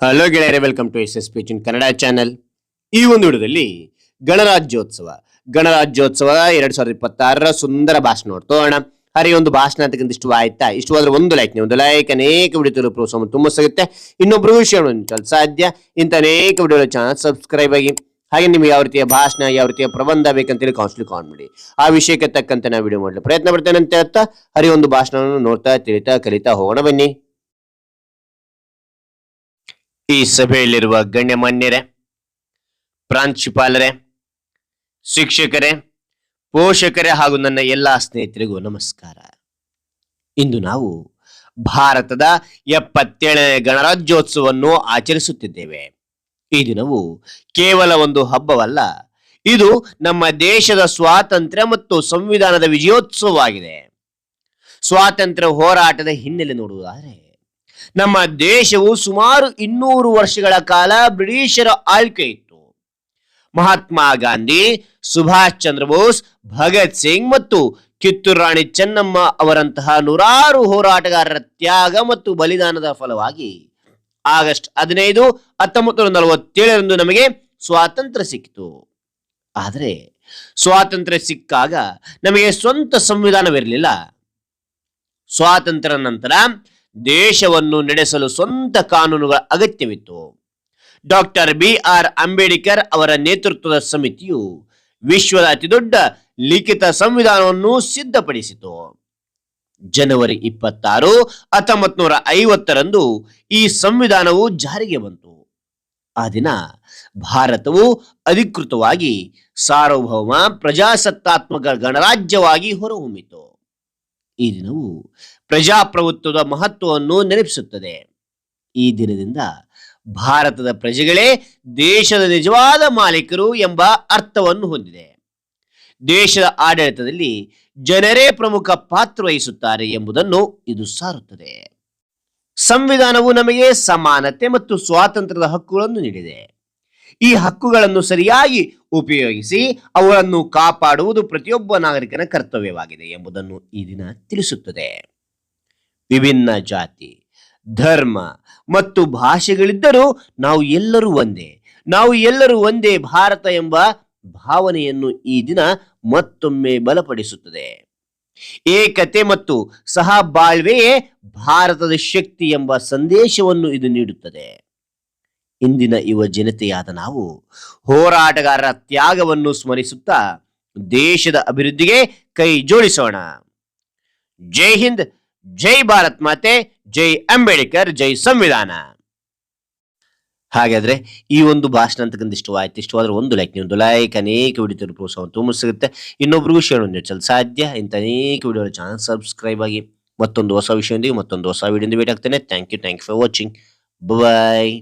Hello ಗೆಳೆಯರೆ, welcome to S P Kannada channel. ಈ ಒಂದು ವಿಡಿಯೋದಲ್ಲಿ ಗಣರಾಜ್ಯೋತ್ಸವ 2026 ಸುಂದರ ಭಾಷಣ ನೋಡ್ತೋಣ. ಹರಿ ಒಂದು ಭಾಷಣ ಅಂತಕ್ಕಂಥ ಇಷ್ಟ ಆಯ್ತಾ? ಇಷ್ಟವಾದ್ರೆ ಒಂದು ಲೈಕ್ ಅನೇಕ ವಿಡಿಯೋ ಪ್ರೋತ್ಸಾಹ ತುಂಬ ಸಿಗುತ್ತೆ. ಇನ್ನೊಬ್ರು ವಿಷಯ ಸಾಧ್ಯ ಇಂಥ ಅನೇಕ ವಿಡಿಯೋ ಚಾನಲ್ ಸಬ್ಸ್ಕ್ರೈಬ್ ಆಗಿ. ಹಾಗೆ ನಿಮ್ಗೆ ಯಾವ ರೀತಿಯ ಭಾಷಣ, ಯಾವ ರೀತಿಯ ಪ್ರಬಂಧ ಬೇಕಂತೇಳಿ ಕಾನ್ಸ್ಟ್ಲಿ ಕಾನ್ ಮಾಡಿ ಆ ವಿಷಯಕ್ಕೆ ತಕ್ಕಂತೆ ನಾವು ವಿಡಿಯೋ ಮಾಡಲು ಪ್ರಯತ್ನ ಪಡ್ತೇನೆ ಅಂತ ಹೇಳ್ತಾ ಹರಿ ಒಂದು ಭಾಷಣವನ್ನು ನೋಡ್ತಾ ತಿಳಿತಾ ಕಲಿತಾ ಹೋಗೋಣ ಬನ್ನಿ. ಈ ಸಭೆಯಲ್ಲಿರುವ ಗಣ್ಯಮಾನ್ಯರೇ, ಪ್ರಾಂಶುಪಾಲರೇ, ಶಿಕ್ಷಕರೇ, ಪೋಷಕರೇ ಹಾಗೂ ನನ್ನ ಎಲ್ಲಾ ಸ್ನೇಹಿತರಿಗೂ ನಮಸ್ಕಾರ. ಇಂದು ನಾವು ಭಾರತದ 77ನೇ ಗಣರಾಜ್ಯೋತ್ಸವವನ್ನು ಆಚರಿಸುತ್ತಿದ್ದೇವೆ. ಈ ದಿನವು ಕೇವಲ ಒಂದು ಹಬ್ಬವಲ್ಲ, ಇದು ನಮ್ಮ ದೇಶದ ಸ್ವಾತಂತ್ರ್ಯ ಮತ್ತು ಸಂವಿಧಾನದ ವಿಜಯೋತ್ಸವವಾಗಿದೆ. ಸ್ವಾತಂತ್ರ್ಯ ಹೋರಾಟದ ಹಿನ್ನೆಲೆ ನೋಡುವುದಾದರೆ, ನಮ್ಮ ದೇಶವು ಸುಮಾರು 200 ವರ್ಷಗಳ ಕಾಲ ಬ್ರಿಟಿಷರ ಆಳ್ವಿಕೆ ಇತ್ತು. ಮಹಾತ್ಮ ಗಾಂಧಿ, ಸುಭಾಷ್ ಚಂದ್ರ ಬೋಸ್, ಭಗತ್ ಸಿಂಗ್ ಮತ್ತು ಕಿತ್ತೂರು ರಾಣಿ ಚೆನ್ನಮ್ಮ ಅವರಂತಹ ನೂರಾರು ಹೋರಾಟಗಾರರ ತ್ಯಾಗ ಮತ್ತು ಬಲಿದಾನದ ಫಲವಾಗಿ ಆಗಸ್ಟ್ 15, 1947 ನಮಗೆ ಸ್ವಾತಂತ್ರ್ಯ ಸಿಕ್ಕಿತು. ಆದರೆ ಸ್ವಾತಂತ್ರ್ಯ ಸಿಕ್ಕಾಗ ನಮಗೆ ಸ್ವಂತ ಸಂವಿಧಾನವಿರಲಿಲ್ಲ. ಸ್ವಾತಂತ್ರ್ಯ ನಂತರ ದೇಶವನ್ನು ನಡೆಸಲು ಸ್ವಂತ ಕಾನೂನುಗಳ ಅಗತ್ಯವಿತ್ತು. ಡಾಕ್ಟರ್ BR ಅಂಬೇಡ್ಕರ್ ಅವರ ನೇತೃತ್ವದ ಸಮಿತಿಯು ವಿಶ್ವದ ಅತಿದೊಡ್ಡ ಲಿಖಿತ ಸಂವಿಧಾನವನ್ನು ಸಿದ್ಧಪಡಿಸಿತು. ಜನವರಿ 26, 1950 ಈ ಸಂವಿಧಾನವು ಜಾರಿಗೆ ಬಂತು. ಆ ದಿನ ಭಾರತವು ಅಧಿಕೃತವಾಗಿ ಸಾರ್ವಭೌಮ ಪ್ರಜಾಸತ್ತಾತ್ಮಕ ಗಣರಾಜ್ಯವಾಗಿ ಹೊರಹೊಮ್ಮಿತು. ಈ ದಿನವು ಪ್ರಜಾಪ್ರಭುತ್ವದ ಮಹತ್ವವನ್ನು ನೆನಪಿಸುತ್ತದೆ. ಈ ದಿನದಿಂದ ಭಾರತದ ಪ್ರಜೆಗಳೇ ದೇಶದ ನಿಜವಾದ ಮಾಲೀಕರು ಎಂಬ ಅರ್ಥವನ್ನು ಹೊಂದಿದೆ. ದೇಶದ ಆಡಳಿತದಲ್ಲಿ ಜನರೇ ಪ್ರಮುಖ ಪಾತ್ರ ವಹಿಸುತ್ತಾರೆ ಎಂಬುದನ್ನು ಇದು ಸಾರುತ್ತದೆ. ಸಂವಿಧಾನವು ನಮಗೆ ಸಮಾನತೆ ಮತ್ತು ಸ್ವಾತಂತ್ರ್ಯದ ಹಕ್ಕುಗಳನ್ನು ನೀಡಿದೆ. ಈ ಹಕ್ಕುಗಳನ್ನು ಸರಿಯಾಗಿ ಉಪಯೋಗಿಸಿ ಅವುಗಳನ್ನು ಕಾಪಾಡುವುದು ಪ್ರತಿಯೊಬ್ಬ ನಾಗರಿಕನ ಕರ್ತವ್ಯವಾಗಿದೆ ಎಂಬುದನ್ನು ಈ ದಿನ ತಿಳಿಸುತ್ತದೆ. ವಿಭಿನ್ನ ಜಾತಿ, ಧರ್ಮ ಮತ್ತು ಭಾಷೆಗಳಿದ್ದರೂ ನಾವು ಎಲ್ಲರೂ ಒಂದೇ ಭಾರತ ಎಂಬ ಭಾವನೆಯನ್ನು ಈ ದಿನ ಮತ್ತೊಮ್ಮೆ ಬಲಪಡಿಸುತ್ತದೆ. ಏಕತೆ ಮತ್ತು ಸಹಬಾಳ್ವೆಯೇ ಭಾರತದ ಶಕ್ತಿ ಎಂಬ ಸಂದೇಶವನ್ನು ಇದು ನೀಡುತ್ತದೆ. ಇಂದಿನ ಯುವ ಜನತೆಯಾದ ನಾವು ಹೋರಾಟಗಾರರ ತ್ಯಾಗವನ್ನು ಸ್ಮರಿಸುತ್ತಾ ದೇಶದ ಅಭಿವೃದ್ಧಿಗೆ ಕೈ ಜೋಡಿಸೋಣ. ಜೈ ಹಿಂದ್, ಜೈ ಭಾರತ್ ಮಾತೆ, ಜೈ ಅಂಬೇಡ್ಕರ್, ಜೈ ಸಂವಿಧಾನ. ಹಾಗಾದ್ರೆ ಈ ಒಂದು ಭಾಷಣ ಅಂತಕ್ಕಂಥ ಇಷ್ಟವಾದ್ರೆ ಒಂದು ಲೈಕ್ ಅನೇಕ ವಿಡಿಯೋ ಪ್ರೋತ್ಸಾಹ ತುಂಬ ಸಿಗುತ್ತೆ. ಇನ್ನೊಬ್ರಿಗೂ ಶೇರ್ ಮಾಡಲು ಸಾಧ್ಯ ಇಂಥ ಅನೇಕ ವಿಡಿಯೋ ಚಾನಲ್ ಸಬ್ಸ್ಕ್ರೈಬ್ ಆಗಿ. ಮತ್ತೊಂದು ಹೊಸ ವಿಷಯದೊಂದಿಗೆ ಮತ್ತೊಂದು ಹೊಸ ವಿಡಿಯೋದಿಂದ ಭೇಟಿ ಆಗ್ತೇನೆ. Thank you for watching. Bye.